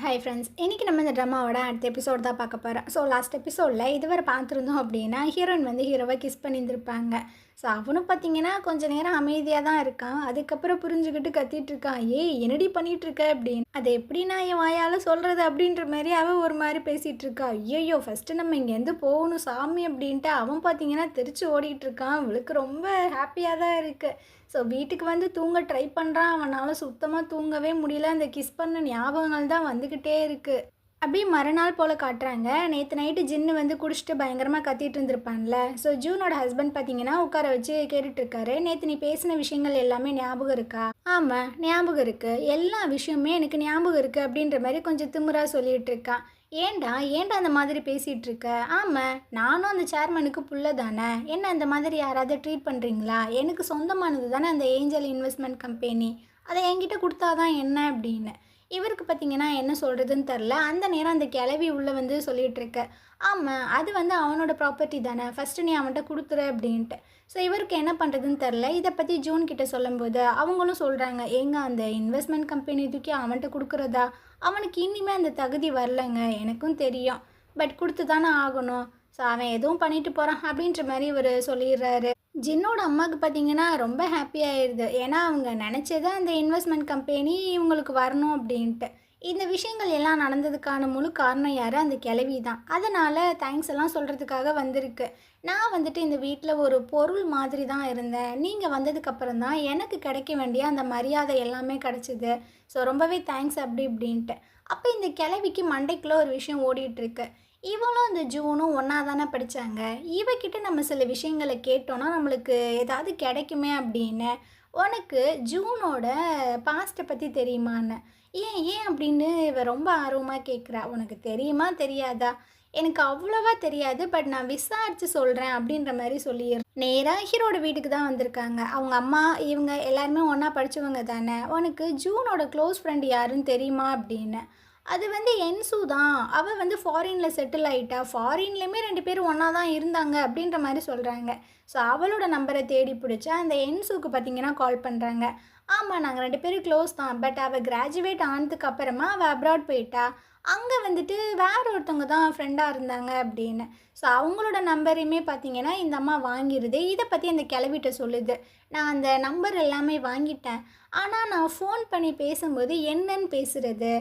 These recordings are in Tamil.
ஹாய் ஃப்ரெண்ட்ஸ், இன்றைக்கி நம்ம இந்த ட்ராமாவோட அடுத்த எபிசோட் தான் பார்க்க போகிறோம். ஸோ லாஸ்ட் எபிசோடில் இதுவரை பார்த்துருந்தோம் அப்படின்னா ஹீரோயின் வந்து ஹீரோவை கிஸ் பண்ணியிருந்திருப்பாங்க. ஸோ அவனும் பார்த்தீங்கன்னா கொஞ்சம் நேரம் அமைதியாக தான் இருக்கான். அதுக்கப்புறம் புரிஞ்சுக்கிட்டு கத்திட்டு இருக்கான், ஏய் என்னடி பண்ணிகிட்ருக்க அப்படின்னு. அது எப்படி நான் என் வாயால் சொல்கிறது அப்படின்ற மாதிரி அவன் ஒரு மாதிரி பேசிகிட்டு இருக்கா. ஐயோ ஃபஸ்ட்டு நம்ம இங்கேருந்து போகணும் சாமி அப்படின்ட்டு அவன் பார்த்தீங்கன்னா தெரிச்சு ஓடிக்கிட்டு இருக்கான். அவளுக்கு ரொம்ப ஹாப்பியாக தான் இருக்குது. ஸோ வீட்டுக்கு வந்து தூங்க ட்ரை பண்ணுறான். அவனால் சுத்தமாக தூங்கவே முடியல. அந்த கிஸ் பண்ண ஞாபகங்கள் தான் வந்துக்கிட்டே இருக்குது. அப்படியே மறுநாள் போல் காட்டுறாங்க. நேற்று நைட்டு ஜின்னு வந்து குடிச்சிட்டு பயங்கரமாக கத்திட்டு இருந்திருப்பான்ல. ஸோ ஜூனோட ஹஸ்பண்ட் பார்த்தீங்கன்னா உட்கார வச்சு கேட்டுட்ருக்காரு. நேற்று நீ பேசின விஷயங்கள் எல்லாமே ஞாபகம் இருக்கா? ஆமாம் ஞாபகம் இருக்குது, எல்லா விஷயமே எனக்கு ஞாபகம் இருக்குது அப்படின்ற மாதிரி கொஞ்சம் திமிராக சொல்லிகிட்டு இருக்கான். ஏண்டா அந்த மாதிரி பேசிகிட்டு இருக்க? ஆமாம் நானும் அந்த சேர்மனுக்கு புள்ள தானே, என்ன அந்த மாதிரி யாராவது ட்ரீட் பண்ணுறீங்களா? எனக்கு சொந்தமானது தானே அந்த ஏஞ்சல் இன்வெஸ்ட்மெண்ட் கம்பெனி, அதை என்கிட்ட கொடுத்தாதான் என்ன அப்படின்னு. இவருக்கு பார்த்தீங்கன்னா என்ன சொல்கிறதுன்னு தெரில. அந்த நேரம் அந்த கிளவி உள்ளே வந்து சொல்லிகிட்டு இருக்க, ஆமாம் அது வந்து அவனோட ப்ராப்பர்ட்டி தானே, ஃபஸ்ட்டு நீ அவன்கிட்ட கொடுத்துரு அப்படின்ட்டு. ஸோ இவருக்கு என்ன பண்ணுறதுன்னு தெரில. இதை பற்றி ஜூன் கிட்ட சொல்லும்போது அவங்களும் சொல்கிறாங்க, ஏங்க அந்த இன்வெஸ்ட்மெண்ட் கம்பெனி தூக்கி அவன்கிட்ட கொடுக்குறதா? அவனுக்கு இனிமேல் அந்த தகுதி வரலைங்க, எனக்கும் தெரியும், பட் கொடுத்து தானே ஆகணும். ஸோ அவன் எதுவும் பண்ணிட்டு போகிறான் அப்படின்ற மாதிரி இவர் சொல்லிடுறாரு. ஜின்னோட அம்மாவுக்கு பார்த்தீங்கன்னா ரொம்ப ஹாப்பி ஆயிடுது. ஏன்னா அவங்க நினச்சது அந்த இன்வெஸ்ட்மெண்ட் கம்பெனி இவங்களுக்கு வரணும் அப்படின்ட்டு. இந்த விஷயங்கள் எல்லாம் நடந்ததுக்கான முழு காரணம் யார்? அந்த கிளவி தான். அதனால் தேங்க்ஸ் எல்லாம் சொல்கிறதுக்காக வந்திருக்கு. நான் வந்துட்டு இந்த வீட்டில் ஒரு பொருள் மாதிரி தான் இருந்தேன். நீங்கள் வந்ததுக்கப்புறம் தான் எனக்கு கிடைக்க வேண்டிய அந்த மரியாதை எல்லாமே கிடச்சிது. ஸோ ரொம்பவே தேங்க்ஸ் அப்படி இப்படின்ட்டு. அப்போ இந்த கிளவிக்கு மண்டைக்குள்ளே ஒரு விஷயம் ஓடிட்டுருக்கு. இவளும் இந்த ஜூனும் ஒன்றா தானே படித்தாங்க. இவக்கிட்ட நம்ம சில விஷயங்களை கேட்டோன்னா நம்மளுக்கு ஏதாவது கிடைக்குமே அப்படின்னு. உனக்கு ஜூனோட பாஸ்ட்டை பற்றி தெரியுமான்னு. ஏன் அப்படின்னு இவ ரொம்ப ஆர்வமாக கேட்குறா. உனக்கு தெரியுமா தெரியாதா? எனக்கு அவ்வளோவா தெரியாது, பட் நான் விசாரித்து சொல்கிறேன் அப்படின்ற மாதிரி சொல்லிடுறேன். நேராக ஹீரோட வீட்டுக்கு தான் வந்திருக்காங்க. அவங்க அம்மா இவங்க எல்லாருமே ஒன்றா படித்தவங்க தானே. உனக்கு ஜூனோட க்ளோஸ் ஃப்ரெண்டு யாருன்னு தெரியுமா அப்படின்னு. அது வந்து என்சு தான். அவள் வந்து ஃபாரினில் செட்டில் ஆகிட்டா. ஃபாரின்லேயுமே 2 பேரும் ஒன்றா தான் இருந்தாங்க அப்படின்ற மாதிரி சொல்கிறாங்க. ஸோ அவளோட நம்பரை தேடி பிடிச்சா அந்த என்சுக்கு பார்த்தீங்கன்னா கால் பண்ணுறாங்க. ஆமாம் நாங்கள் 2 பேரும் க்ளோஸ் தான், பட் அவள் கிராஜுவேட் ஆனதுக்கு அப்புறமா அவள் அப்ராட் போயிட்டா. அங்கே வந்துட்டு வேற ஒருத்தவங்க தான் ஃப்ரெண்டாக இருந்தாங்க அப்படின்னு. ஸோ அவங்களோட நம்பரையுமே பார்த்தீங்கன்னா இந்த அம்மா வாங்கிடுது. இதை பற்றி அந்த கிளவிட்ட சொல்லுது, நான் அந்த நம்பர் எல்லாமே வாங்கிட்டேன், ஆனால் நான் ஃபோன் பண்ணி பேசும்போது என்னன்னு பேசுகிறது,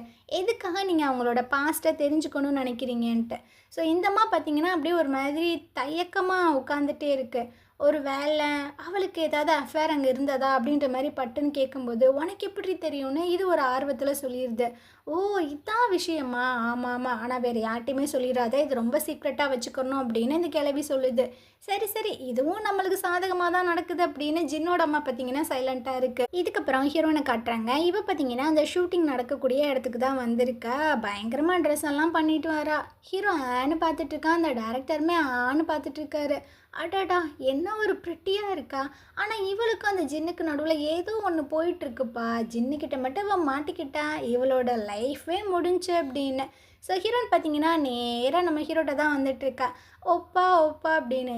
எதுக்காக நீங்கள் அவங்களோட பாஸ்ட்டை தெரிஞ்சுக்கணும்னு நினைக்கிறீங்கன்ட்டு. ஸோ இந்த அம்மா பார்த்தீங்கன்னா அப்படியே ஒரு மாதிரி தயக்கமாக உட்காந்துட்டே இருக்குது. ஒரு வேலை அவளுக்கு ஏதாவது அஃபேர் அங்கே இருந்ததா அப்படின்ற மாதிரி பட்டுன்னு கேட்கும்போது உனக்கு எப்படி தெரியும்னு இது ஒரு ஆர்வத்தில் சொல்லிடுது. ஓ இதான் விஷயமா? ஆமாம் ஆனால் வேறு யார்ட்டையுமே சொல்லிடாத, இது ரொம்ப சீக்ரெட்டாக வச்சுக்கணும் அப்படின்னு இந்த கிளவி சொல்லுது. சரி இதுவும் நம்மளுக்கு சாதகமாக தான் நடக்குது அப்படின்னு ஜின்னோட அம்மா பார்த்தீங்கன்னா சைலண்ட்டாக இருக்குது. இதுக்கப்புறம் ஹீரோனை காட்டுறாங்க. இவ பார்த்தீங்கன்னா அந்த ஷூட்டிங் நடக்கக்கூடிய இடத்துக்கு தான் வந்திருக்கா. பயங்கரமாக ட்ரெஸ் எல்லாம் பண்ணிட்டு வரா. ஹீரோ ஆன்னு பார்த்துட்ருக்கான். அந்த டேரக்டருமே ஆன்னு பார்த்துட்ருக்காரு. அடாடா என்ன ஒரு ப்ரிட்டியாக இருக்கா. ஆனால் இவளுக்கும் அந்த ஜின்னுக்கு நடுவில் ஏதோ ஒன்று போயிட்டுருக்குப்பா. ஜின்னுக்கிட்ட மட்டும் இவன் மாட்டிக்கிட்டா இவளோட லைஃபே முடிஞ்சு அப்படின்னு. ஸோ ஹீரோன் பார்த்தீங்கன்னா நேராக நம்ம ஹீரோட்ட தான் வந்துட்டுருக்கா. ஒப்பா அப்படின்னு.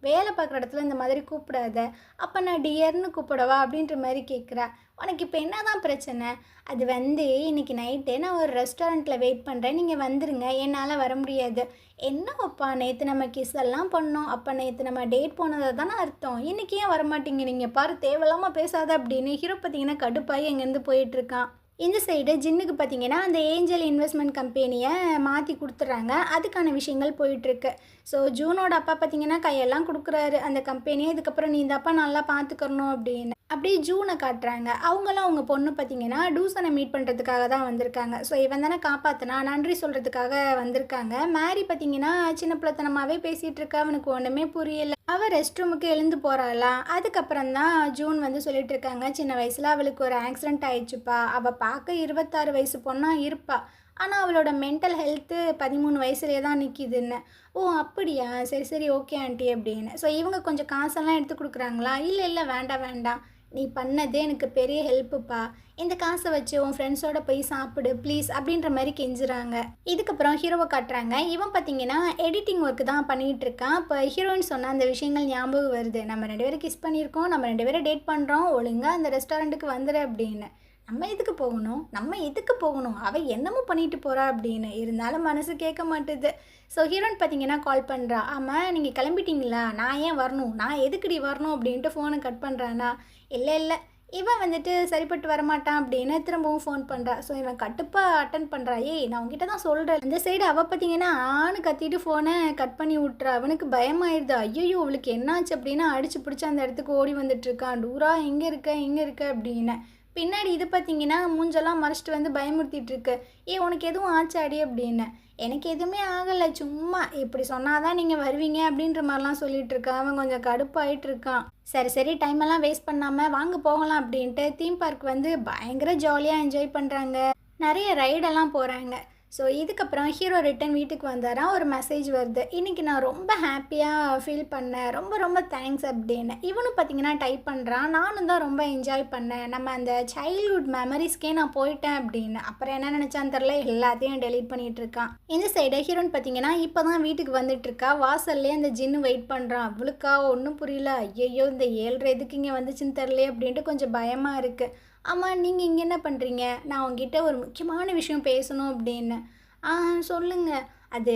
வேலை பார்க்குற இடத்துல இந்த மாதிரி கூப்பிடாத, அப்போ நான் டியர்னு கூப்பிடவா அப்படின்ற மாதிரி கேட்குறா. உனக்கு இப்போ என்ன தான் பிரச்சனை? அது வந்து இன்றைக்கி நைட்டு நான் ஒரு ரெஸ்டாரண்ட்டில் வெயிட் பண்ணுறேன், நீங்கள் வந்துடுங்க, என்னால் வர முடியாது. என்ன ஒப்பா நேற்று நம்ம கிஸ் எல்லாம் பண்ணோம், அப்போ நேற்று நம்ம டேட் போனதை தானே அர்த்தம், இன்றைக்கி ஏன் வரமாட்டீங்க? நீங்கள் பாரு தேவையில்லாமல் பேசாத அப்படின்னு ஹீரோ பார்த்தீங்கன்னா கடுப்பாகி அங்கேருந்து போயிட்டுருக்கான். இந்த சைடு ஜின்னுக்கு பார்த்தீங்கன்னா அந்த ஏஞ்சல் இன்வெஸ்ட்மெண்ட் கம்பெனியை மாற்றி கொடுத்துட்றாங்க. அதுக்கான விஷயங்கள் போயிட்டுருக்கு. ஸோ ஜூனோட அப்பா பார்த்தீங்கன்னா கையெல்லாம் கொடுக்குறாரு அந்த கம்பெனியை. இதுக்கப்புறம் நீ இந்த அப்பா நல்லா பார்த்துக்கணும் அப்படின்னு. அப்படியே ஜூனை காட்டுறாங்க. அவங்களாம் அவங்க பொண்ணு பார்த்தீங்கன்னா டூசனை மீட் பண்ணுறதுக்காக தான் வந்திருக்காங்க. ஸோ இவன் தானே காப்பாற்றினா நன்றி சொல்கிறதுக்காக வந்திருக்காங்க. மேரி பார்த்தீங்கன்னா சின்ன பிள்ளைத்தனமாகவே பேசிகிட்டு இருக்கா. அவனுக்கு ஒன்றுமே புரியலை. அவள் ரெஸ்ட் ரூமுக்கு எழுந்து போகிறாளாம். அதுக்கப்புறம் தான் ஜூன் வந்து சொல்லிட்டு இருக்காங்க, சின்ன வயசில் அவளுக்கு ஒரு ஆக்சிடென்ட் ஆயிடுச்சுப்பா. அவள் பார்க்க 26 வயசு பொண்ணாக இருப்பா, ஆனால் அவளோட மென்டல் ஹெல்த்து 13 வயசுலேயே தான் நிற்கிதுன்னு. ஓ அப்படியா, சரி ஓகே ஆண்டி அப்படின்னு. ஸோ இவங்க கொஞ்சம் காசெல்லாம் எடுத்து கொடுக்குறாங்களா? இல்லை வேண்டாம், நீ பண்ணதே எனக்கு பெரிய ஹெல்ப்புப்பா, இந்த காசை வச்சு உன் ஃப்ரெண்ட்ஸோட போய் சாப்பிடு ப்ளீஸ் அப்படின்ற மாதிரி கெஞ்சுறாங்க. இதுக்கப்புறம் ஹீரோவை காட்டுறாங்க. இவன் பார்த்தீங்கன்னா எடிட்டிங் ஒர்க்கு தான் பண்ணிகிட்டு இருக்கான். இப்போ ஹீரோயின் சொன்ன அந்த விஷயங்கள் ஞாபகம் வருது. நம்ம 2 பேரும் கிஸ் பண்ணியிருக்கோம், நம்ம 2 பேரும் டேட் பண்ணுறோம், ஒழுங்காக அந்த ரெஸ்டாரண்ட்டுக்கு வந்துடு அப்படின்னு. நம்ம எதுக்கு போகணும், நம்ம எதுக்கு போகணும், அவள் என்னமோ பண்ணிட்டு போகிறா அப்படின்னு. இருந்தாலும் மனசு கேட்க மாட்டுது. ஸோ ஹீரோயின் பார்த்தீங்கன்னா கால் பண்ணுறா. ஆமாம் நீங்கள் கிளம்பிட்டீங்களா, நான் ஏன் வரணும், நான் எதுக்குடி வரணும் அப்படின்ட்டு ஃபோனை கட் பண்ணுறானா. இல்லை இல்லை, இவன் வந்துட்டு சரிப்பட்டு வரமாட்டான் அப்படின்னு திரும்பவும் ஃபோன் பண்ணுறா. ஸோ இவன் கட்டுப்பாக அட்டன் பண்ணுறா. ஏய் நான் உங்ககிட்ட தான் சொல்கிறேன். அந்த சைடு அவள் பார்த்தீங்கன்னா ஆணு கத்திட்டு ஃபோனை கட் பண்ணி விட்றா. அவனுக்கு பயமாயிருது. ஐயோ அவளுக்கு என்னாச்சு அப்படின்னா அடிச்சு பிடிச்சி அந்த இடத்துக்கு ஓடி வந்துட்டுருக்கான். டூரா எங்கே இருக்க அப்படின்னு. பின்னாடி இது பார்த்தீங்கன்னா மூஞ்செல்லாம் மறைச்சிட்டு வந்து பயமுறுத்திட்டு இருக்கு. உனக்கு எதுவும் ஆச்சாடி அப்படின்னு. எனக்கு எதுவுமே ஆகலை, சும்மா இப்படி சொன்னாதான் நீங்கள் வருவீங்க அப்படின்ற மாதிரிலாம் சொல்லிட்டு இருக்கான். அவன் கொஞ்சம் கடுப்பாயிட்டு இருக்கான். சரி சரி டைமெல்லாம் வேஸ்ட் பண்ணாமல் வாங்க போகலாம் அப்படின்ட்டு தீம் பார்க் வந்து பயங்கர ஜாலியாக என்ஜாய் பண்ணுறாங்க. நிறைய ரைடெல்லாம் போகிறாங்க. ஸோ இதுக்கப்புறம் ஹீரோ ரிட்டன் வீட்டுக்கு வந்தாராம். ஒரு மெசேஜ் வருது, இன்றைக்கி நான் ரொம்ப ஹாப்பியாக ஃபீல் பண்ணேன், ரொம்ப ரொம்ப தேங்க்ஸ் அப்படின்னு. இவனும் பார்த்தீங்கன்னா டைப் பண்ணுறான். நானும் தான் ரொம்ப என்ஜாய் பண்ணேன், நம்ம அந்த சைல்ட்ஹுட் மெமரிஸ்க்கே நான் போயிட்டேன் அப்படின்னு. அப்புறம் என்ன நினச்சான்னு தெரில, எல்லாத்தையும் டெலீட் பண்ணிகிட்டு இருக்கான். இந்த சைடு ஹீரோன்னு பார்த்தீங்கன்னா இப்போ தான் வீட்டுக்கு வந்துட்டுருக்கா. வாசல்லே அந்த ஜின்னு வெயிட் பண்ணுறான். அவளுக்கா ஒன்றும் புரியல. ஐயோ இந்த 7:30 எதுக்கு இங்கே வந்துச்சுன்னு தெரில அப்படின்ட்டு கொஞ்சம் பயமாக இருக்குது. ஆமாம் நீங்கள் இங்கே என்ன பண்ணுறீங்க, நான் உங்ககிட்ட ஒரு முக்கியமான விஷயம் பேசணும் அப்படின்னு. சொல்லுங்கள். அது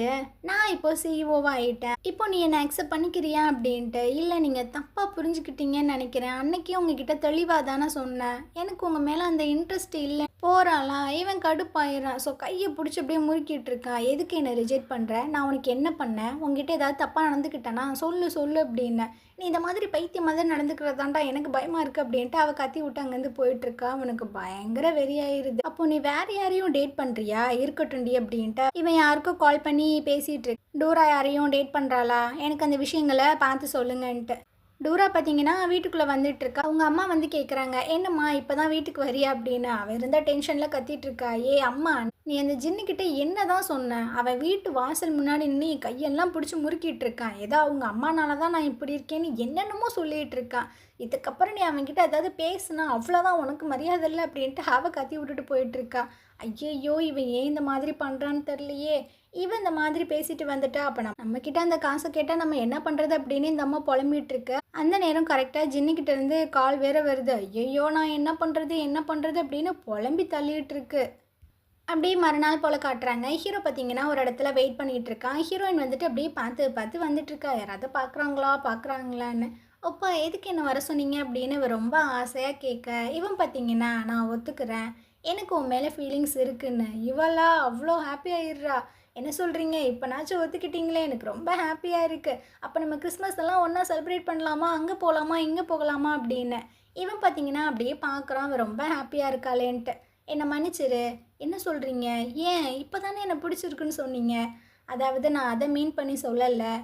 நான் இப்போ சிஇஓவாக ஆகிட்டேன், இப்போ நீ என்னை அக்செப்ட் பண்ணிக்கிறியா அப்படின்ட்டு. இல்லை நீங்கள் தப்பாக புரிஞ்சுக்கிட்டீங்கன்னு நினைக்கிறேன், அன்னைக்கே உங்ககிட்ட தெளிவாக தானே சொன்னேன், எனக்கு உங்கள் மேலே அந்த இன்ட்ரெஸ்ட் இல்லை. போகிறாளா இவன் கடுப்பாயிடுறான். ஸோ கையை பிடிச்சி அப்படியே முறுக்கிட்டு இருக்கான். எதுக்கு என்னை ரிஜெக்ட் பண்ணுற, நான் உனக்கு என்ன பண்ணேன், உங்ககிட்ட ஏதாவது தப்பாக நடந்துக்கிட்டேனா சொல்லு அப்படின்னு. நீ இந்த மாதிரி பைத்தியம் மாதிரி நடந்துக்கிறதாண்டா எனக்கு பயமாக இருக்குது அப்படின்ட்டு அவள் கத்தி விட்டு அங்கேருந்து போயிட்டுருக்கா. அவனுக்கு பயங்கர வெறியாயிருது. அப்போ நீ வேறு யாரையும் டேட் பண்ணுறியா, இருக்கட்டும்டி அப்படின்ட்டு இவன் யாருக்கும் கால் பண்ணி பேசிகிட்டு இருக்கு. டூரா யாரையும் டேட் பண்ணுறாளா, எனக்கு அந்த விஷயங்களை பார்த்து சொல்லுங்கன்ட்டு. டூரா பார்த்தீங்கன்னா வீட்டுக்குள்ளே வந்துட்டுருக்கா. அவங்க அம்மா வந்து கேட்குறாங்க, என்னம்மா இப்போ தான் வீட்டுக்கு வரியா அப்படின்னு. அவன் இருந்த டென்ஷனில் கத்திட்டு இருக்கா. அம்மா நீ அந்த ஜின்னுக்கிட்ட என்ன தான் சொன்ன, அவன் வீட்டு வாசல் முன்னாடி நின்று கையெல்லாம் பிடிச்சி முறுக்கிட்டு இருக்கான். ஏதோ அவங்க அம்மானால தான் நான் இப்படி இருக்கேன்னு என்னென்னமோ சொல்லிகிட்டு இருக்கான். இதுக்கப்புறம் நீ அவன்கிட்ட ஏதாவது பேசுனா அவ்வளோதான், உனக்கு மரியாதை இல்லை அப்படின்ட்டு அவள் கத்தி விட்டுட்டு போயிட்டுருக்கா. ஐயையோ இவன் ஏன் இந்த மாதிரி பண்ணுறான்னு தெரியலையே, இவன் இந்த மாதிரி பேசிட்டு வந்துட்டா அப்போ நம்மக்கிட்ட அந்த காசை கேட்டால் நம்ம என்ன பண்ணுறது அப்படின்னு இந்த அம்மா புலம்பிகிட்டு இருக்கு. அந்த நேரம் கரெக்டாக ஜின்னுக்கிட்ட இருந்து கால் வேற வருது. ஐயோ நான் என்ன பண்ணுறது அப்படின்னு புலம்பி தள்ளிட்டு இருக்கு. அப்படியே மறுநாள் போல் காட்டுறாங்க. ஹீரோ பார்த்தீங்கன்னா ஒரு இடத்துல வெயிட் பண்ணிகிட்டு இருக்கான். ஹீரோயின் வந்துட்டு அப்படியே பார்த்து வந்துட்டுருக்கா. யாராவது பார்க்குறாங்களான்னு. அப்பா எதுக்கு என்ன வர சொன்னீங்க அப்படின்னு இவன் ரொம்ப ஆசையாக கேட்க, இவன் பார்த்தீங்கன்னா நான் ஒத்துக்கிறேன், எனக்கு உன் மேலே ஃபீலிங்ஸ் இருக்குன்னு. இவளா அவ்வளோ ஹாப்பியாகிடுறா. என்ன சொல்கிறீங்க, இப்போனாச்சும் ஒத்துக்கிட்டீங்களே, எனக்கு ரொம்ப ஹாப்பியாக இருக்குது. அப்போ நம்ம கிறிஸ்மஸ் எல்லாம் ஒன்றா செலிப்ரேட் பண்ணலாமா, அங்கே போகலாமா இங்கே போகலாமா அப்படின்னு. இவன் பார்த்தீங்கன்னா அப்படியே பார்க்குறான். அவன் ரொம்ப ஹாப்பியாக இருக்காளேன்ட்டு. என்னை மன்னிச்சிரு, என்ன சொல்கிறீங்க, ஏன் இப்போ தானே என்னை பிடிச்சிருக்குன்னு சொன்னீங்க. அதாவது நான் அதை மீன் பண்ணி சொல்லலை,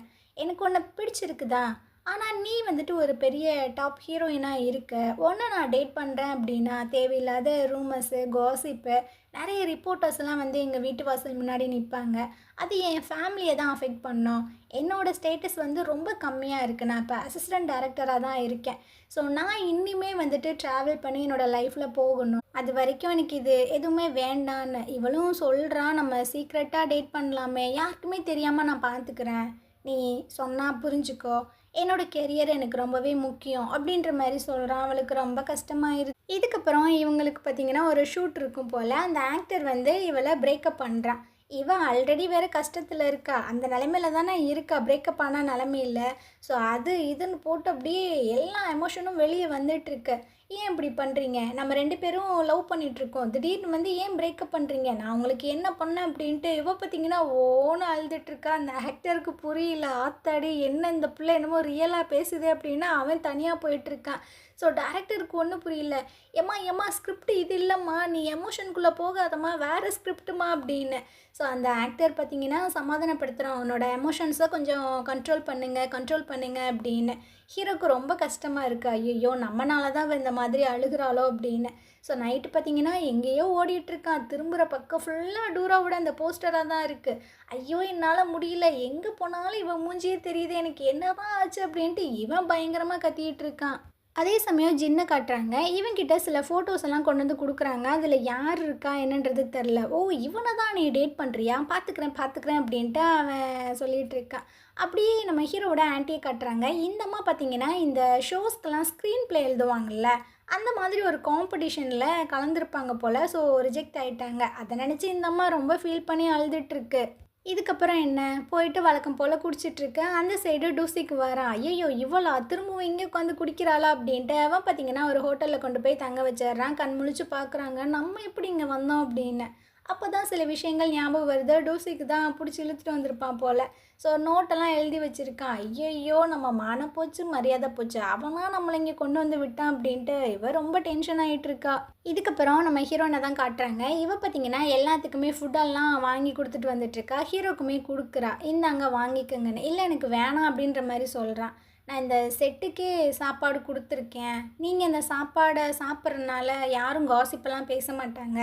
எனக்கு உன்னை பிடிச்சிருக்குதான். ஆனால் நீ வந்துட்டு ஒரு பெரிய டாப் ஹீரோயினாக இருக்க, ஒன்று நான் டேட் பண்ணுறேன் அப்படின்னா தேவையில்லாத ரூமர்ஸு காசிப்பு நிறைய ரிப்போர்ட்டர்ஸ்லாம் வந்து எங்கள் வீட்டு வாசல் முன்னாடி நிற்பாங்க. அது என் ஃபேமிலியை தான் அஃபெக்ட் பண்ணோம். என்னோடய ஸ்டேட்டஸ் வந்து ரொம்ப கம்மியாக இருக்குது. நான் இப்போ அசிஸ்டன்ட் டைரக்டராக தான் இருக்கேன். ஸோ நான் இன்னிமே வந்துட்டு ட்ராவல் பண்ணி என்னோடய லைஃப்பில் போகணும். அது வரைக்கும் எனக்கு இது எதுவுமே வேண்டான்னு இவளும் சொல்கிறான். நம்ம சீக்ரெட்டாக டேட் பண்ணலாமே, யாருக்குமே தெரியாமல் நான் பார்த்துக்கிறேன், நீ சொன்னால் புரிஞ்சுக்கோ, என்னோடய கெரியர் எனக்கு ரொம்பவே முக்கியம் அப்படின்ற மாதிரி சொல்கிறான். அவளுக்கு ரொம்ப கஷ்டமாயிருது. இதுக்கப்புறம் இவங்களுக்கு பார்த்திங்கன்னா ஒரு ஷூட் இருக்கும் போல். அந்த ஆக்டர் வந்து இவளை பிரேக்கப் பண்ணுறான். இவன் ஆல்ரெடி வேறு கஷ்டத்தில் இருக்கா, அந்த நிலைமையில தானே இருக்கா, பிரேக்கப் ஆன நிலமையில். ஸோ அது இதுன்னு போட்டு அப்படியே எல்லா எமோஷனும் வெளியே வந்துட்டுருக்கு. ஏன் இப்படி பண்ணுறீங்க, நம்ம 2 பேரும் லவ் பண்ணிகிட்ருக்கோம், திடீர்னு வந்து ஏன் பிரேக்கப் பண்ணுறீங்க, நான் உங்களுக்கு என்ன பண்ணேன் அப்படின்ட்டு இவ பார்த்திங்கன்னா ஓன்னு அழுதுட்டுருக்கா. அந்த ஆக்டருக்கு புரியல. ஆத்தாடி என்ன இந்த பிள்ளை என்னமோ ரியலாக பேசுது அப்படின்னா அவன் தனியாக போயிட்டுருக்கான். ஸோ டேரக்டருக்கு ஒன்றும் புரியல. ஏம்மா ஸ்கிரிப்ட் இது இல்லைம்மா, நீ எமோஷனுக்குள்ளே போகாதம்மா, வேறு ஸ்கிரிப்டுமா அப்படின்னு. ஸோ அந்த ஆக்டர் பார்த்திங்கன்னா சமாதானப்படுத்துகிறான், அவனோட எமோஷன்ஸை கொஞ்சம் கண்ட்ரோல் பண்ணுங்க அப்படின்னு. ஹீரோக்கு ரொம்ப கஷ்டமாக இருக்குது. ஐயோ நம்மனால தான் இந்த மாதிரி அழுகிறாளோ அப்படின்னு. ஸோ நைட்டு பார்த்திங்கன்னா எங்கேயோ ஓடிட்டுருக்கான். திரும்புகிற பக்கம் ஃபுல்லாக டூராவோட அந்த போஸ்டராக தான் இருக்குது. ஐயோ என்னால் முடியல, எங்கே போனாலும் இவன் மூஞ்சியே தெரியுது, எனக்கு என்ன தான் ஆச்சு அப்படின்ட்டு இவன் பயங்கரமாக கத்திக்கிட்டு இருக்கான். அதே சமயம் ஜின்னை காட்டுறாங்க. இவன்கிட்ட சில ஃபோட்டோஸ் எல்லாம் கொண்டு வந்து கொடுக்குறாங்க. அதில் யார் இருக்கா என்னன்றது தெரில. ஓ இவனை தான் நீ டேட் பண்ணுறியா, பார்த்துக்கிறேன் அப்படின்ட்டு அவன் சொல்லிகிட்டு இருக்கான். அப்படியே நம்ம ஹீரோவோட ஆன்ட்டியை காட்டுறாங்க. இந்த அம்மா பார்த்திங்கன்னா இந்த ஷோஸ்க்கெல்லாம் ஸ்க்ரீன் ப்ளே எழுதுவாங்கள்ல, அந்த மாதிரி ஒரு காம்படிஷனில் கலந்துருப்பாங்க போல். ஸோ ரிஜெக்ட் ஆகிட்டாங்க. அதை நினச்சி இந்த அம்மா ரொம்ப ஃபீல் பண்ணி அழுதுட்டுருக்கு. இதுக்கப்புறம் என்ன, போயிட்டு வழக்கம் போல் குடிச்சிட்ருக்க. அந்த சைடு டூசிக்கு வரான். ஐயையோ இவளா திரும்பவும் இங்கே உட்காந்து குடிக்கிறாளா அப்படின்ட்டு அவன் பார்த்திங்கன்னா ஒரு ஹோட்டலில் கொண்டு போய் தங்க வச்சிடுறான். கண் முழிச்சு பார்க்குறாங்க, நம்ம எப்படி இங்கே வந்தோம் அப்படின்னு. அப்போ தான் சில விஷயங்கள் ஞாபகம் வருது. டூசிக்கு தான் பிடிச்சி இழுத்துட்டு வந்திருப்பான் போல். ஸோ நோட்டெல்லாம் எழுதி வச்சுருக்கான். ஐயையோ நம்ம மானம் போச்சு, மரியாதை போச்சு, அவனா நம்மளை இங்கே கொண்டு வந்து விட்டான் அப்படின்ட்டு இவ ரொம்ப டென்ஷன் ஆகிட்டுருக்கா. இதுக்கப்புறம் நம்ம ஹீரோனை தான் காட்டுறாங்க. இவ பார்த்திங்கன்னா எல்லாத்துக்குமே ஃபுட்டெல்லாம் வாங்கி கொடுத்துட்டு வந்துட்டுருக்கா. ஹீரோக்குமே கொடுக்குறா, இந்தாங்க வாங்கிக்கோங்கன்னு. இல்லை எனக்கு வேணாம் அப்படின்ற மாதிரி சொல்கிறான். நான் இந்த செட்டுக்கே சாப்பாடு கொடுத்துருக்கேன், நீங்கள் இந்த சாப்பாடை சாப்பிட்றதுனால யாரும் காசிப்பெல்லாம் பேச மாட்டாங்க,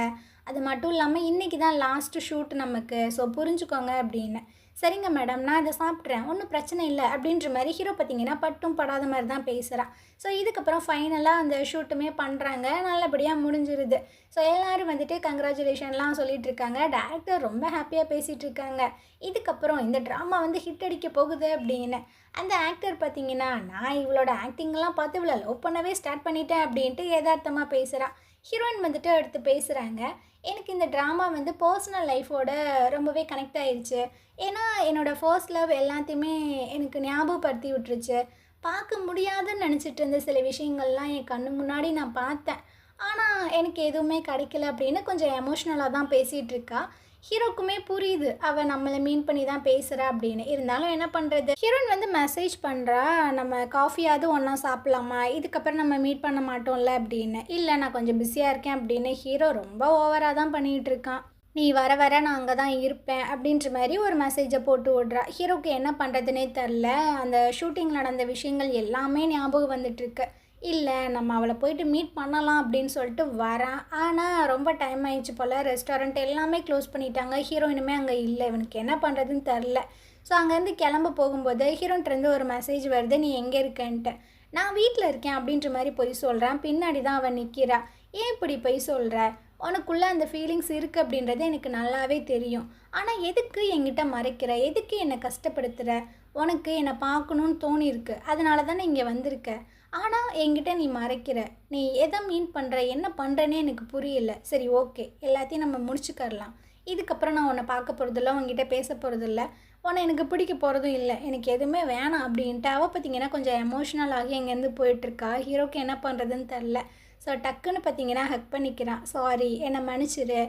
அது மட்டும் இல்லாமல் இன்றைக்கி தான் லாஸ்ட்டு ஷூட் நமக்கு, ஸோ புரிஞ்சுக்கோங்க அப்படின்னு. சரிங்க மேடம், நான் இதை சாப்பிட்றேன், ஒன்றும் பிரச்சனை இல்லை அப்படின்ற மாதிரி ஹீரோ பார்த்திங்கன்னா பட்டும் படாத மாதிரி தான் பேசுகிறான். ஸோ இதுக்கப்புறம் ஃபைனலாக அந்த ஷூட்டுமே பண்ணுறாங்க, நல்லபடியாக முடிஞ்சிருது. ஸோ எல்லோரும் வந்துட்டு கங்க்ராச்சுலேஷன்லாம் சொல்லிகிட்டு இருக்காங்க. டேரக்டர் ரொம்ப ஹாப்பியாக பேசிகிட்டு இருக்காங்க. இதுக்கப்புறம் இந்த ட்ராமா வந்து ஹிட் அடிக்க போகுது அப்படின்னு. அந்த ஆக்டர் பார்த்திங்கன்னா, நான் இவளோட ஆக்டிங்லாம் பார்த்து இவளை லவ் பண்ணவே ஸ்டார்ட் பண்ணிட்டேன் அப்படின்ட்டு யதார்த்தமாக பேசுகிறான். ஹீரோயின் வந்துட்டு அடுத்து பேசுகிறாங்க. எனக்கு இந்த ட்ராமா வந்து பர்சனல் லைஃபோட ரொம்பவே கனெக்ட் ஆகிடுச்சு. ஏன்னா என்னோடய ஃபர்ஸ்ட் லவ் எல்லாத்தையுமே எனக்கு ஞாபகப்படுத்தி விட்டுருச்சு. பார்க்க முடியாதுன்னு நினச்சிட்டு இருந்த சில விஷயங்கள்லாம் என் கண்ணு முன்னாடி நான் பார்த்தேன். ஆனால் எனக்கு எதுவுமே கிடைக்கல அப்படின்னு கொஞ்சம் எமோஷ்னலாக தான் பேசிகிட்டு இருக்கா. ஹீரோக்குமே புரியுது அவள் நம்மளை மீன் பண்ணி தான் பேசுகிறா அப்படின்னு. இருந்தாலும் என்ன பண்ணுறது, ஹீரோயின் வந்து மெசேஜ் பண்ணுறா, நம்ம காஃபியாவது ஒன்றா சாப்பிட்லாமா, இதுக்கப்புறம் நம்ம மீட் பண்ண மாட்டோம்ல அப்படின்னு. இல்லை நான் கொஞ்சம் பிஸியாக இருக்கேன் அப்படின்னு ஹீரோ ரொம்ப ஓவராக தான் பண்ணிகிட்டு இருக்கான். நீ வர வர நான் அங்கே தான் இருப்பேன் அப்படின்ற மாதிரி ஒரு மெசேஜை போட்டு விட்றா. ஹீரோக்கு என்ன பண்ணுறதுனே தெரில. அந்த ஷூட்டிங் நடந்த விஷயங்கள் எல்லாமே ஞாபகம் வந்துட்டுருக்கு. இல்லை நம்ம அவளை போயிட்டு மீட் பண்ணலாம் அப்படின்னு சொல்லிட்டு வரேன். ஆனால் ரொம்ப டைம் ஆயிடுச்சு போல், ரெஸ்டாரண்ட் எல்லாமே க்ளோஸ் பண்ணிட்டாங்க, ஹீரோயினுமே அங்கே இல்லை. இவனுக்கு என்ன பண்ணுறதுன்னு தெரில. ஸோ அங்கேருந்து கிளம்ப போகும்போது ஹீரோன்ட்டேருந்து ஒரு மெசேஜ் வருது, நீ எங்கே இருக்கேன்ட்டு. நான் வீட்டில் இருக்கேன் அப்படின்ற மாதிரி பொய் சொல்கிறேன். பின்னாடி தான் அவன் நிற்கிறா. ஏன் இப்படி பொய் சொல்கிற, உனக்குள்ளே அந்த ஃபீலிங்ஸ் இருக்குது அப்படின்றது எனக்கு நல்லாவே தெரியும். ஆனால் எதுக்கு என்கிட்ட மறைக்கிற, எதுக்கு என்னை கஷ்டப்படுத்துகிற, உனக்கு என்னை பார்க்கணுன்னு தோணியிருக்கு, அதனால தானே இங்கே வந்திருக்க. ஆனால் என்கிட்ட நீ மறைக்கிற, நீ எதை மீன் பண்ணுற, என்ன பண்ணுறேன்னே எனக்கு புரியல. சரி ஓகே, எல்லாத்தையும் நம்ம முடிச்சுக்கரலாம். இதுக்கப்புறம் நான் உன்னை பார்க்க போகிறதில்ல, உங்ககிட்ட பேச போகிறதில்ல, உன்னை எனக்கு பிடிக்க போகிறதும் இல்லை, எனக்கு எதுவுமே வேணாம் அப்படின்ட்டு அவள் பார்த்திங்கன்னா கொஞ்சம் எமோஷ்னல் ஆகி எங்கேருந்து போயிட்டுருக்கா. ஹீரோக்கு என்ன பண்ணுறதுன்னு தெரில. ஸோ டக்குன்னு பார்த்திங்கன்னா ஹக் பண்ணிக்கிறான். சாரி, என்னை மன்னிச்சிரு,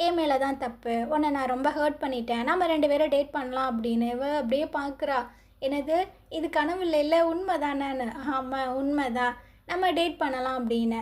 என் மேலே தான் தப்பு, உன்னை நான் ரொம்ப ஹர்ட் பண்ணிட்டேன், நம்ம 2 பேரும் டேட் பண்ணலாம் அப்படின்னு. அப்படியே பார்க்குறா. என்னது இது கனவு இல்லை உண்மை தானேன்னு. ஆமாம் உண்மை தான், நம்ம டேட் பண்ணலாம் அப்படின்னு.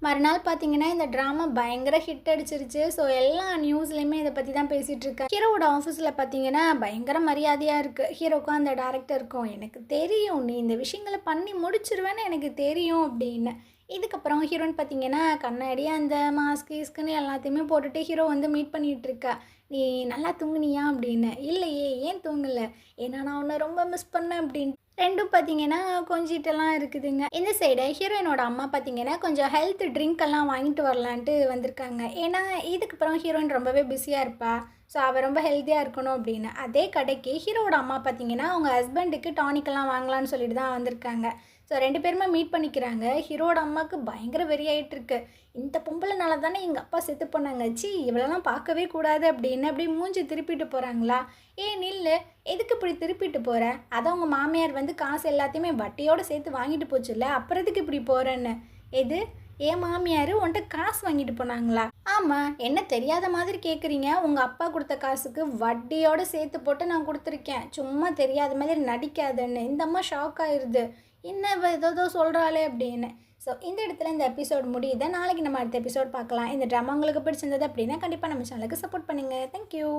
மறுநாள் பார்த்தீங்கன்னா இந்த ட்ராமா பயங்கர ஹிட் அடிச்சிருச்சு. ஸோ எல்லா நியூஸ்லேயுமே இதை பற்றி தான் பேசிகிட்டு இருக்கேன். ஹீரோவோட ஆஃபீஸில் பார்த்தீங்கன்னா பயங்கர மரியாதையாக இருக்குது. ஹீரோக்கும் அந்த டேரக்டருக்கும் எனக்கு தெரியும் நீ இந்த விஷயங்களை பண்ணி முடிச்சிருவேன்னு எனக்கு தெரியும் அப்படின்னு. இதுக்கப்புறம் ஹீரோயின் பார்த்தீங்கன்னா கண்ணாடி அந்த மாஸ்க்குன்னு எல்லாத்தையுமே போட்டுட்டு ஹீரோ வந்து மீட் பண்ணிகிட்ருக்கா. நீ நல்லா தூங்குனியா அப்படின்னு. இல்லையே, ஏன் தூங்கலை, ஏன்னா நான் உன்னை ரொம்ப மிஸ் பண்ணேன் அப்படின்னு. ரெண்டும் பார்த்தீங்கன்னா கொஞ்சிட்டெல்லாம் இருக்குதுங்க. இந்த சைடு ஹீரோயினோட அம்மா பார்த்தீங்கன்னா கொஞ்சம் ஹெல்த் ட்ரிங்க் எல்லாம் வாங்கிட்டு வரலான்ட்டு வந்திருக்காங்க. ஏன்னா இதுக்கப்புறம் ஹீரோயின் ரொம்பவே பிஸியாக இருப்பா. ஸோ அவள் ரொம்ப ஹெல்த்தியாக இருக்கணும் அப்படின்னு. அதே கடைக்கு ஹீரோவோட அம்மா பார்த்தீங்கன்னா அவங்க ஹஸ்பண்டுக்கு டானிக்கெல்லாம் வாங்கலான்னு சொல்லிட்டு தான் வந்திருக்காங்க. ஸோ 2 பேருமே மீட் பண்ணிக்கிறாங்க. ஹீரோட அம்மாவுக்கு பயங்கர வெறியாயிட்டுருக்கு. இந்த பொம்பளைனால தானே எங்கள் அப்பா செத்து போனாங்க, சி இவளெல்லாம் பார்க்கவே கூடாது அப்படின்னு அப்படி மூஞ்சி திருப்பிட்டு போகிறாங்களா. நில்லு, எதுக்கு இப்படி திருப்பிட்டு போகிற, அதான் உங்கள் மாமியார் வந்து காசு எல்லாத்தையுமே வட்டியோடு சேர்த்து வாங்கிட்டு போச்சுல்ல, அப்புறத்துக்கு இப்படி போகிறேன்னு. எது, என் மாமியார் உன்கிட்ட காசு வாங்கிட்டு போனாங்களா? ஆமாம், என்ன தெரியாத மாதிரி கேட்குறீங்க. உங்கள் அப்பா கொடுத்த காசுக்கு வட்டியோடு சேர்த்து போட்டு நான் கொடுத்துருக்கேன், சும்மா தெரியாத மாதிரி நடிக்காதுன்னு. இந்த அம்மா ஷாக் ஆயிடுது, என்ன ஏதோ சொல்கிறாளே அப்படின்னு. ஸோ இந்த இடத்துல இந்த எபிசோட் முடியுது. நாளைக்கு நம்ம அடுத்த எபிசோட் பார்க்கலாம். இந்த ட்ராமா உங்களுக்கு பிடிச்சிருந்தது அப்படின்னா கண்டிப்பாக நம்ம சேனலுக்கு சப்போர்ட் பண்ணுங்கள். தேங்க்யூ.